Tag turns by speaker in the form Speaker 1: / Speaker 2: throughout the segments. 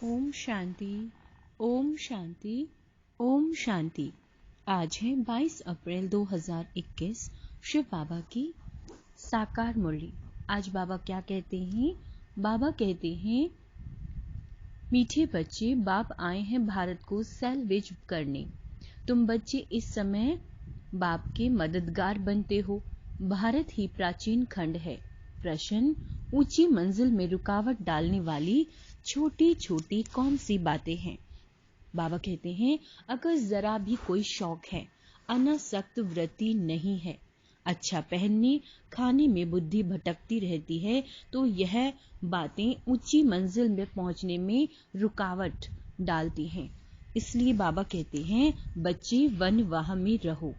Speaker 1: ओम शांति, ओम शांति, ओम शांति। आज है 22 अप्रैल 2021। शिव बाबा की साकार मुरली। आज बाबा क्या कहते हैं? बाबा कहते हैं, मीठे बच्चे, बाप आए हैं भारत को सैल्वेज करने। तुम बच्चे इस समय बाप के मददगार बनते हो। भारत ही प्राचीन खंड है। प्रश्न, ऊंची मंजिल में रुकावट डालने वाली छोटी छोटी कौन सी बातें हैं? बाबा कहते हैं, अगर जरा भी कोई शौक है, अनासक्त वृत्ति नहीं है, अच्छा पहनने खाने में बुद्धि भटकती रहती है, तो यह बातें ऊंची मंजिल में पहुंचने में रुकावट डालती हैं। इसलिए बाबा कहते हैं, बच्चे वनवाह में रहो।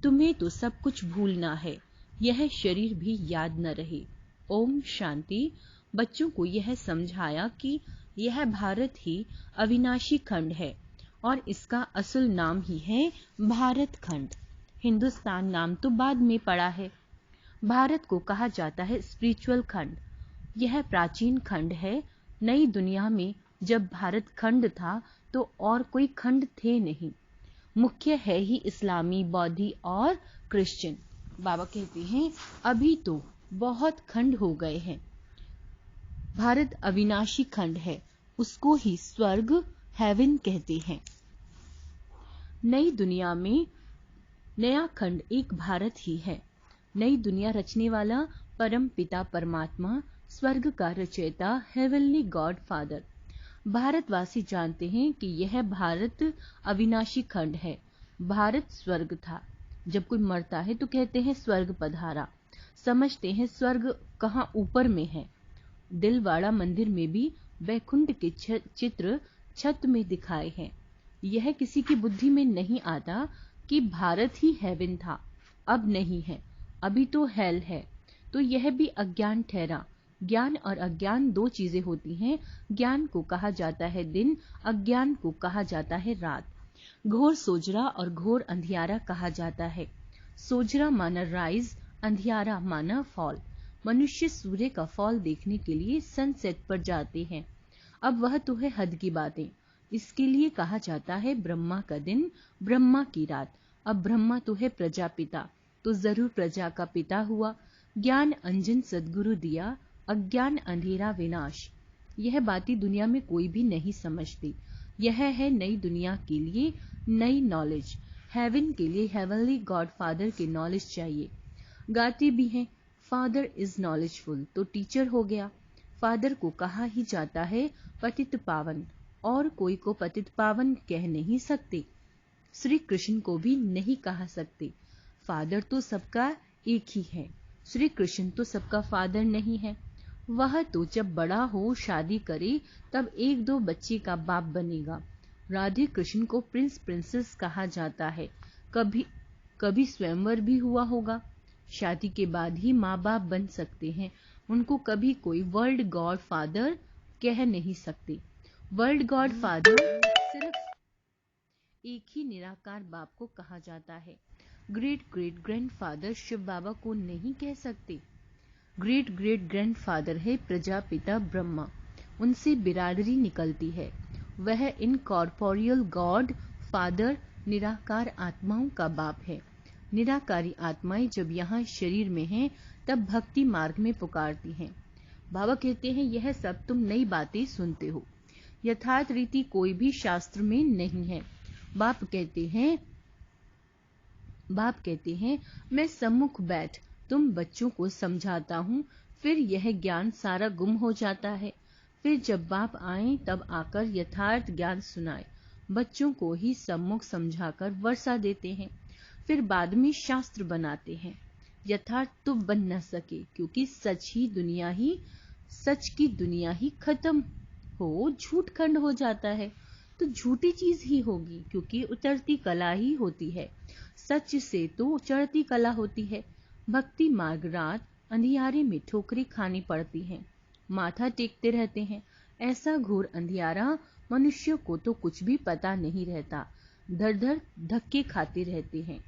Speaker 1: तुम्हें तो सब कुछ भूलना है, यह शरीर भी याद न रहे। ओम शांति। बच्चों को यह समझाया कि यह भारत ही अविनाशी खंड है और इसका असल नाम ही है भारत खंड। हिंदुस्तान नाम तो बाद में पड़ा है। भारत को कहा जाता है स्पिरिचुअल खंड। यह प्राचीन खंड है। नई दुनिया में जब भारत खंड था तो और कोई खंड थे नहीं। मुख्य है ही इस्लामी, बौद्धी और क्रिश्चियन। बाबा कहते हैं, अभी तो बहुत खंड हो गए हैं। भारत अविनाशी खंड है, उसको ही स्वर्ग, हेवन कहते हैं। नई दुनिया में नया खंड एक भारत ही है। नई दुनिया रचने वाला परम पिता परमात्मा, स्वर्ग का रचयिता, हेवनली गॉड फादर। भारतवासी जानते हैं कि यह भारत अविनाशी खंड है। भारत स्वर्ग था। जब कोई मरता है तो कहते हैं स्वर्ग पधारा। समझते हैं स्वर्ग कहाँ ऊपर में है। दिलवाड़ा मंदिर में भी वैकुंठ के चित्र छत में दिखाए हैं। यह किसी की बुद्धि में नहीं आता कि भारत ही हेवन था। अब नहीं है, अभी तो हेल है। तो यह भी अज्ञान ठहरा। ज्ञान और अज्ञान दो चीजें होती हैं। ज्ञान को कहा जाता है दिन, अज्ञान को कहा जाता है रात। घोर सोजरा और घोर अंधियारा कहा जाता है। सोजरा माना राइज, अंधियारा माना फॉल। मनुष्य सूर्य का फॉल देखने के लिए सनसेट पर जाते हैं। अब वह तो है हद की बातें। इसके लिए कहा जाता है ब्रह्मा का दिन, ब्रह्मा की रात। अब ब्रह्मा तो है प्रजापिता, तो जरूर प्रजा का पिता हुआ। ज्ञान अंजन सद्गुरु दिया, अज्ञान अंधेरा विनाश। यह बातें दुनिया में कोई भी नहीं समझती। यह है नई दुनिया के लिए नई नॉलेज। हेवन के लिए हेवनली गॉड फादर की नॉलेज चाहिए। गाते भी हैं, फादर इज नॉलेजफुल, तो टीचर हो गया। फादर को कहा ही जाता है पतित पावन, और कोई को पतित पावन कह नहीं सकते। श्री कृष्ण को भी नहीं कहा सकते। फादर तो सबका एक ही है। श्री कृष्ण तो सबका फादर नहीं है। वह तो जब बड़ा हो, शादी करे, तब एक दो बच्चे का बाप बनेगा। राधे कृष्ण को प्रिंस प्रिंसेस कहा जाता है। कभी स्वयंवर भी हुआ होगा। शादी के बाद ही माँ बाप बन सकते हैं। उनको कभी कोई वर्ल्ड गॉड फादर कह नहीं सकते। वर्ल्ड गॉड फादर सिर्फ एक ही निराकार बाप को कहा जाता है। ग्रेट ग्रेट ग्रैंडफादर शिव बाबा को नहीं कह सकते। ग्रेट ग्रेट ग्रैंडफादर है प्रजापिता ब्रह्मा। उनसे बिरादरी निकलती है। वह इनकॉर्पोरियल गॉड फादर निराकार आत्माओं का बाप है। निराकारी आत्माएं जब यहाँ शरीर में हैं, तब भक्ति मार्ग में पुकारती हैं। बाबा कहते हैं, यह सब तुम नई बातें सुनते हो। यथार्थ रीति कोई भी शास्त्र में नहीं है। बाप कहते हैं, मैं सम्मुख बैठ तुम बच्चों को समझाता हूँ। फिर यह ज्ञान सारा गुम हो जाता है। फिर जब बाप आए तब आकर यथार्थ ज्ञान सुनाए। बच्चों को ही सम्मुख समझाकर वर्षा देते हैं। फिर बाद में शास्त्र बनाते हैं। यथार्थ तो बन न सके, क्योंकि सच की दुनिया ही खत्म हो, झूठ खंड हो जाता है। तो झूठी चीज ही होगी, क्योंकि उतरती कला ही होती है। सच से तो चढ़ती कला होती है। भक्ति मार्ग रात अंधियारे में ठोकरें खानी पड़ती हैं, माथा टेकते रहते हैं। ऐसा घोर अंधियारा, मनुष्य को तो कुछ भी पता नहीं रहता। धर धर धक्के खाते रहते हैं।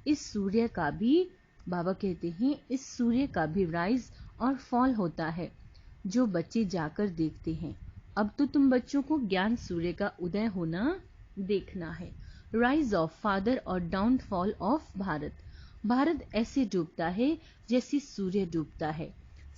Speaker 1: इस सूर्य का भी, बाबा कहते हैं, इस सूर्य का भी राइज और फॉल होता है। जो बच्चे जाकर देखते हैं अब तो तुम बच्चों को ज्ञान सूर्य का उदय होना देखना है। राइज ऑफ फादर और डाउनफॉल ऑफ भारत। भारत ऐसे डूबता है जैसे सूर्य डूबता है।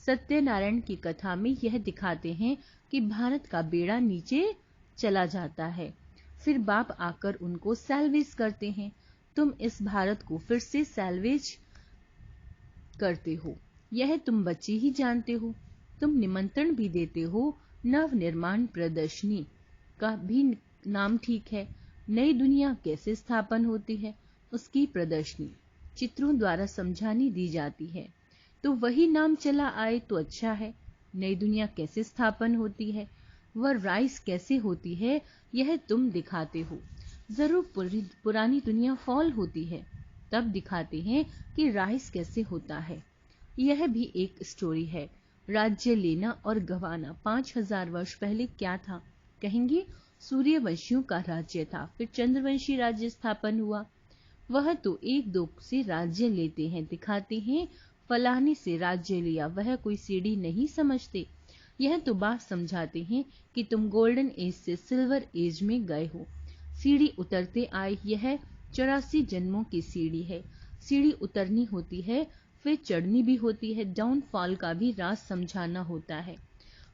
Speaker 1: सत्यनारायण की कथा में यह दिखाते हैं कि भारत का बेड़ा नीचे चला जाता है, फिर बाप आकर उनको सैल्वेज करते हैं। तुम इस भारत को फिर से सैल्वेज करते हो, यह तुम बच्चे ही जानते हो। तुम निमंत्रण भी देते हो। नव निर्माण प्रदर्शनी का भी नाम ठीक है। नई दुनिया कैसे स्थापन होती है, उसकी प्रदर्शनी चित्रों द्वारा समझानी दी जाती है, तो वही नाम चला आए तो अच्छा है। नई दुनिया कैसे स्थापन होती है, वह राइज कैसे होती है, यह तुम दिखाते हो। जरूर पुरानी दुनिया फॉल होती है, तब दिखाते हैं कि राइज कैसे होता है। यह भी एक स्टोरी है। राज्य लेना और गंवाना 5000 वर्ष पहले क्या था? कहेंगे सूर्यवंशियों का राज्य था, फिर चंद्रवंशी राज्य स्थापन हुआ। वह तो एक दो से राज्य लेते हैं, दिखाते हैं फलाने से राज्य लिया, वह कोई सीढ़ी नहीं समझते। यह तो बात समझाते हैं कि तुम गोल्डन एज से सिल्वर एज में गए हो। सीढ़ी उतरते आए, यह 84 जन्मों की सीढ़ी है। सीढ़ी उतरनी होती है, फिर चढ़नी भी होती है। डाउनफॉल का भी राज समझाना होता है।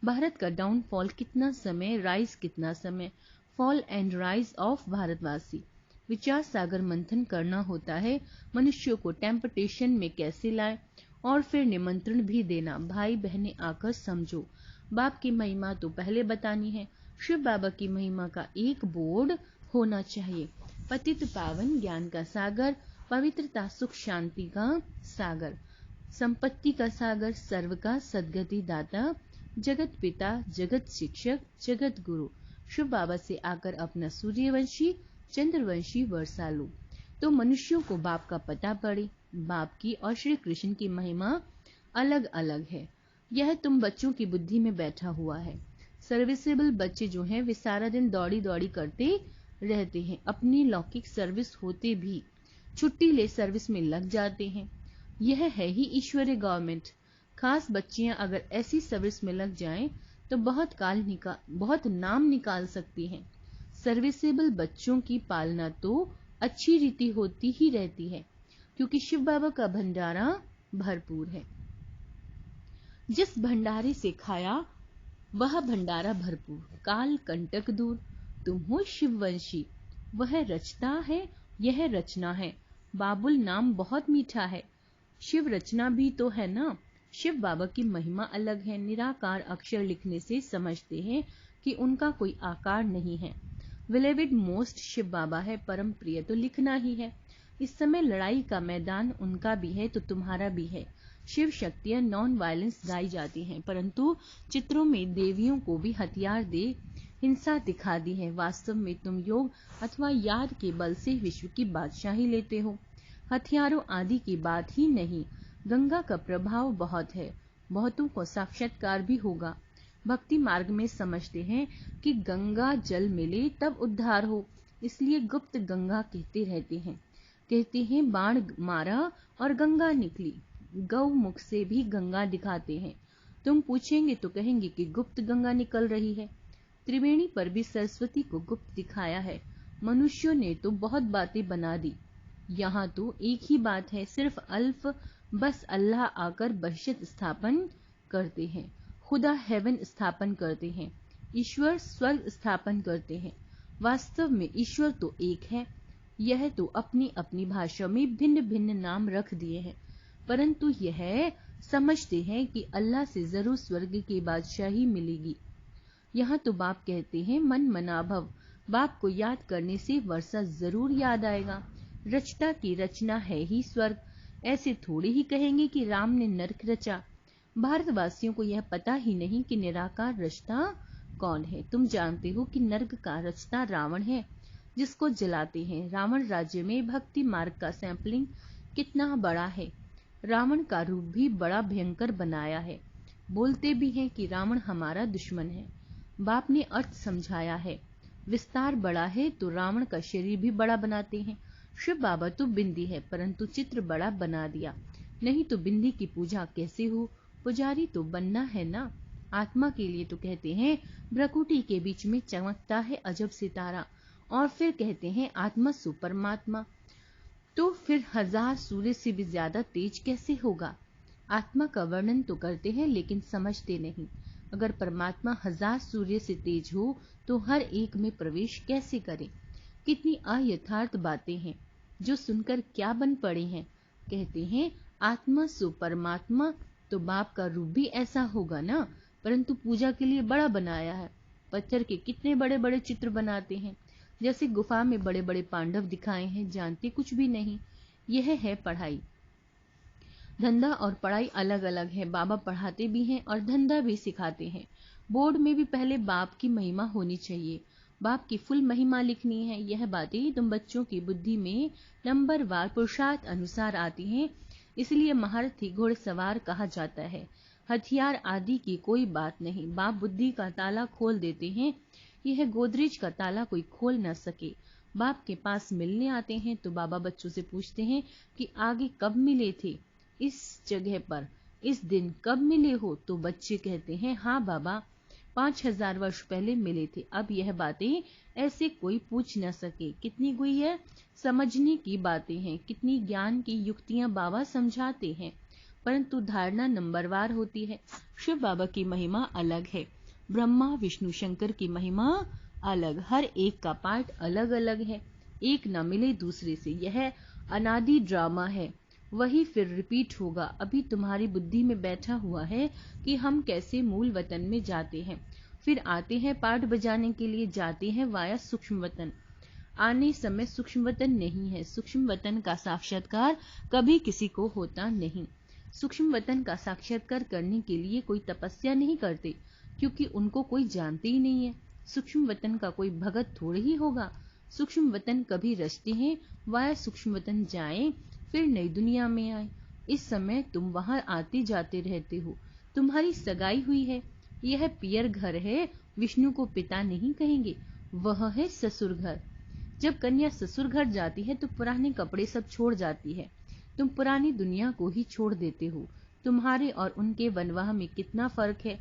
Speaker 1: भारत का डाउनफॉल कितना समय, राइज कितना समय। फॉल एंड राइज ऑफ भारतवासी। विचार सागर मंथन करना होता है। मनुष्यों को टेम्पटेशन में कैसे लाए, और फिर निमंत्रण भी देना। भाई बहनें आकर समझो। बाप की महिमा तो पहले बतानी है। शिव बाबा की महिमा का एक बोर्ड होना चाहिए। पतित पावन ज्ञान का सागर, पवित्रता सुख शांति का सागर, संपत्ति का सागर, सर्व का सद्गति दाता, जगत पिता, जगत शिक्षक, जगत गुरु। शिव बाबा से आकर अपना सूर्यवंशी चंद्रवंशी वर्षा लो, तो मनुष्यों को बाप का पता पड़े। बाप की और श्री कृष्ण की महिमा अलग अलग है। यह तुम बच्चों की बुद्धि में बैठा हुआ है। सर्विसेबल बच्चे जो हैं वे सारा दिन दौड़ी दौड़ी करते रहते हैं। अपनी लौकिक सर्विस होते भी छुट्टी ले सर्विस में लग जाते हैं। यह है ही ईश्वरीय गवर्नमेंट। खास बच्चियां अगर ऐसी सर्विस में लग जाएं तो बहुत नाम निकाल सकती हैं। सर्विसेबल बच्चों की पालना तो अच्छी रीति होती ही रहती है, क्योंकि शिव बाबा का भंडारा भरपूर है। जिस भंडारे से खाया वह भंडारा भरपूर, काल कंटक दूर। तुम हो शिववंशी, वह रचता है, यह रचना है। बाबुल नाम बहुत मीठा है। शिव रचना भी तो है ना। शिव बाबा की महिमा अलग है। निराकार अक्षर लिखने से समझते हैं कि उनका कोई आकार नहीं है। बिलीवेड मोस्ट शिव बाबा है, परम प्रिय तो लिखना ही है। इस समय लड़ाई का मैदान उनका भी है तो तुम्हारा भी है। शिव शक्तियां नॉन वायलेंस गाई जाती हैं, परंतु चित्रों में देवियों को भी हथियार दे हिंसा दिखा दी है। वास्तव में तुम योग अथवा याद के बल से विश्व की बादशाही लेते हो। हथियारों आदि की बात ही नहीं। गंगा का प्रभाव बहुत है, बहुतों को साक्षात्कार भी होगा। भक्ति मार्ग में समझते हैं कि गंगा जल मिले तब उद्धार हो, इसलिए गुप्त गंगा कहते रहते हैं। कहते हैं बाण मारा और गंगा निकली। गौ मुख से भी गंगा दिखाते हैं। तुम पूछेंगे तो कहेंगे कि गुप्त गंगा निकल रही है। त्रिवेणी पर भी सरस्वती को गुप्त दिखाया है। मनुष्यों ने तो बहुत बातें बना दी, यहाँ तो एक ही बात है, सिर्फ अल्फ, बस अल्लाह आकर बहशत स्थापन करते हैं। खुदा हेवन स्थापन करते हैं। ईश्वर स्वर्ग स्थापन करते हैं। वास्तव में ईश्वर तो एक है। यह तो अपनी अपनी भाषा में भिन्न भिन्न नाम रख दिए हैं, परंतु यह समझते हैं कि अल्लाह से जरूर स्वर्ग की बादशाही मिलेगी। यहाँ तो बाप कहते हैं मन मना भव। बाप को याद करने से वर्षा जरूर याद आएगा। रचता की रचना है ही स्वर्ग। ऐसे थोड़ी ही कहेंगे कि राम ने नरक रचा। भारतवासियों को यह पता ही नहीं कि निराकार रचता कौन है। तुम जानते हो कि नरक का रचता रावण है, जिसको जलाते हैं। रावण राज्य में भक्ति मार्ग का सैंपलिंग कितना बड़ा है। रावण का रूप भी बड़ा भयंकर बनाया है। बोलते भी हैं कि रावण हमारा दुश्मन है। बाप ने अर्थ समझाया है। विस्तार बड़ा है तो रावण का शरीर भी बड़ा बनाते हैं। शिव बाबा तो बिंदी है, परंतु चित्र बड़ा बना दिया। नहीं तो बिंदी की पूजा कैसे हो? पुजारी तो बनना है ना। आत्मा के लिए तो कहते हैं भ्रकुटी के बीच में चमकता है अजब सितारा, और फिर कहते हैं आत्मा सो परमात्मा। तो फिर 1000 सूर्य से भी ज्यादा तेज कैसे होगा? आत्मा का वर्णन तो करते हैं लेकिन समझते नहीं। अगर परमात्मा 1000 सूर्य से तेज हो तो हर एक में प्रवेश कैसे करे? कितनी अयथार्थ बातें हैं जो सुनकर क्या बन पड़े हैं। कहते हैं आत्मा सो परमात्मा, तो बाप का रूप भी ऐसा होगा ना, परंतु पूजा के लिए बड़ा बनाया है। पत्थर के कितने बड़े बड़े चित्र बनाते हैं, जैसे गुफा में बड़े बड़े पांडव दिखाए हैं, जानते कुछ भी नहीं। यह है पढ़ाई। धंधा और पढ़ाई अलग अलग है। बाबा पढ़ाते भी हैं और धंधा भी सिखाते हैं। बोर्ड में भी पहले बाप की महिमा होनी चाहिए, बाप की फुल महिमा लिखनी है। यह बातें तुम बच्चों की बुद्धि में नंबरवार पुरुषार्थ अनुसार आती हैं, इसलिए महारथी घुड़सवार कहा जाता है। हथियार आदि की कोई बात नहीं, बाप बुद्धि का ताला खोल देते हैं। यह गोदरेज का ताला कोई खोल न सके। बाप के पास मिलने आते हैं तो बाबा बच्चों से पूछते हैं कि आगे कब मिले थे, इस जगह पर इस दिन कब मिले हो? तो बच्चे कहते हैं हाँ बाबा, 5000 वर्ष पहले मिले थे। अब यह बातें ऐसे कोई पूछ न सके। कितनी गुई है, समझने की बातें हैं, कितनी ज्ञान की युक्तियां बाबा समझाते हैं, परंतु धारणा नंबरवार होती है। शिव बाबा की महिमा अलग है, ब्रह्मा विष्णु शंकर की महिमा अलग, हर एक का पार्ट अलग अलग है, एक न मिले दूसरे से। यह अनादि ड्रामा है, वही फिर रिपीट होगा। अभी तुम्हारी बुद्धि में बैठा हुआ है कि हम कैसे मूल वतन में जाते हैं, फिर आते हैं पाठ बजाने के लिए, जाते हैं वाया सूक्ष्म वतन। आने समय सूक्ष्म वतन नहीं है, सूक्ष्म वतन का साक्षात्कार कभी किसी को होता नहीं। सूक्ष्म वतन का साक्षात्कार करने के लिए कोई तपस्या नहीं करते, क्योंकि उनको कोई जानते ही नहीं है। सूक्ष्म वतन का कोई भगत थोड़ी ही होगा। सूक्ष्म वतन कभी रचते हैं, वाया सूक्ष्म वतन जाएं, फिर नई दुनिया में आए। इस समय तुम वहां आते जाते रहते हो, तुम्हारी सगाई हुई है। यह पियर घर है, विष्णु को पिता नहीं कहेंगे, वह है ससुर घर। जब कन्या ससुर घर जाती है तो पुराने कपड़े सब छोड़ जाती है, तुम पुरानी दुनिया को ही छोड़ देते हो। तुम्हारे और उनके वनवाह में कितना फर्क है।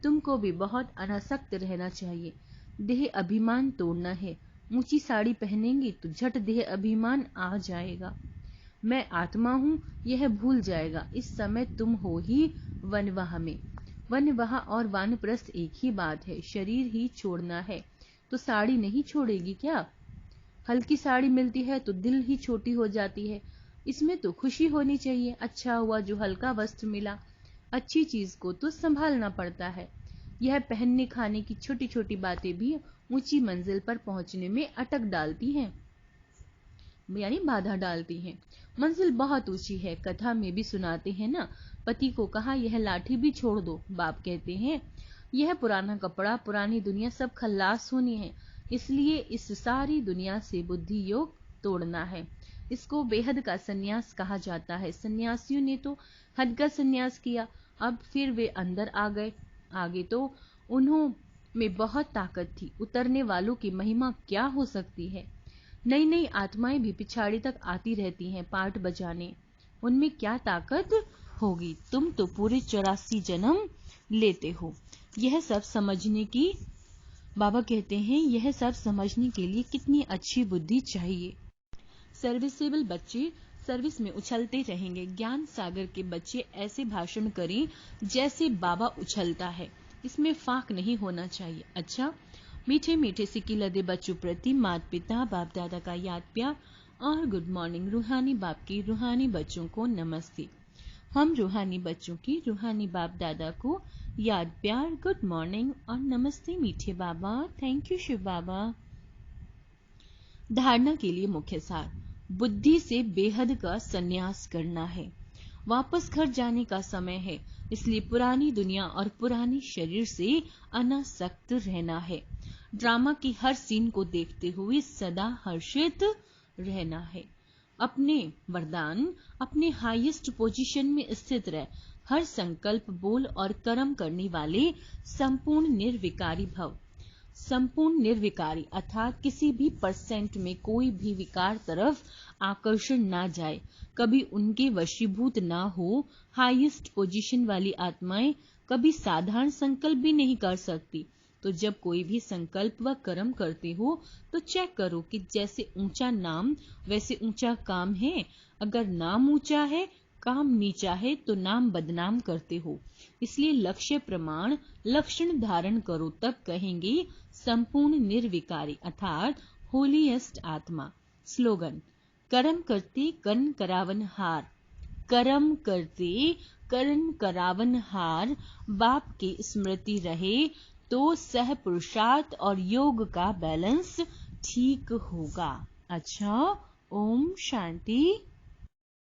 Speaker 1: तुमको भी बहुत अनासक्त रहना चाहिए, देह अभिमान तोड़ना है। ऊंची साड़ी पहनेंगी तो झट देह अभिमान आ जाएगा, मैं आत्मा हूँ यह भूल जाएगा। इस समय तुम हो ही वनवाह में। वनवाह और वानप्रस्थ एक ही बात है, शरीर ही छोड़ना है। तो साड़ी नहीं छोड़ेगी क्या? हल्की साड़ी मिलती है तो दिल ही छोटी हो जाती है। इसमें तो खुशी होनी चाहिए, अच्छा हुआ जो हल्का वस्त्र मिला। अच्छी चीज को तो संभालना पड़ता है। यह पहनने खाने की छोटी छोटी बातें भी ऊंची मंजिल पर पहुंचने में अटक डालती हैं, यानी बाधा डालती हैं। मंजिल बहुत ऊंची है, कथा में भी सुनाते हैं ना, पति को कहा यह लाठी भी छोड़ दो। बाप कहते हैं यह पुराना कपड़ा, पुरानी दुनिया सब खल्लास होनी है, इसलिए इस सारी दुनिया से बुद्धि योग तोड़ना है। इसको बेहद का सन्यास कहा जाता है। सन्यासियों ने तो हद का सन्यास किया, अब फिर वे अंदर आ गए। आगे तो उन्हों में बहुत ताकत थी, उतरने वालों की महिमा क्या हो सकती है। नई नई आत्माएं भी पिछाड़ी तक आती रहती हैं पाठ बजाने, उनमें क्या ताकत होगी। तुम तो पूरे 84 जन्म लेते हो। यह सब समझने की, बाबा कहते हैं यह सब समझने के लिए कितनी अच्छी बुद्धि चाहिए। सर्विसेबल बच्चे सर्विस में उछलते रहेंगे। ज्ञान सागर के बच्चे ऐसे भाषण करें जैसे बाबा उछलता है, इसमें फाक नहीं होना चाहिए। अच्छा, मीठे मीठे सिक्के लदे बच्चों प्रति माता पिता बाप दादा का याद प्यार और गुड मॉर्निंग। रूहानी बाप की रूहानी बच्चों को नमस्ते। हम रूहानी बच्चों की रूहानी बाप दादा को याद प्यार, गुड मॉर्निंग और नमस्ते मीठे बाबा। थैंक यू शिव बाबा। धारणा के लिए मुख्य सार, बुद्धि से बेहद का संन्यास करना है। वापस घर जाने का समय है, इसलिए पुरानी दुनिया और पुरानी शरीर से अनासक्त रहना है। ड्रामा की हर सीन को देखते हुए सदा हर्षित रहना है। अपने वरदान, अपने हाईएस्ट पोजीशन में स्थित रह। हर संकल्प, बोल और कर्म करने वाले संपूर्ण निर्विकारी भव। संपूर्ण निर्विकारी अर्थात किसी भी परसेंट में कोई भी विकार तरफ आकर्षण ना जाए, कभी उनके वशीभूत ना हो। हाईएस्ट पोजीशन वाली आत्माएं कभी साधारण संकल्प भी नहीं कर सकती। तो जब कोई भी संकल्प व कर्म करते हो तो चेक करो कि जैसे ऊंचा नाम वैसे ऊंचा काम है। अगर नाम ऊंचा है, काम नीचा है तो नाम बदनाम करते हो। इसलिए लक्ष्य प्रमाण लक्षण धारण करो, तब कहेंगे संपूर्ण निर्विकारी अर्थात होलीएस्ट आत्मा। स्लोगन: कर्म करते कर्ण करावन हार, कर्म करते कर्ण करावन हार। बाप की स्मृति रहे तो सह पुरुषार्थ और योग का बैलेंस ठीक होगा। अच्छा, ओम शांति।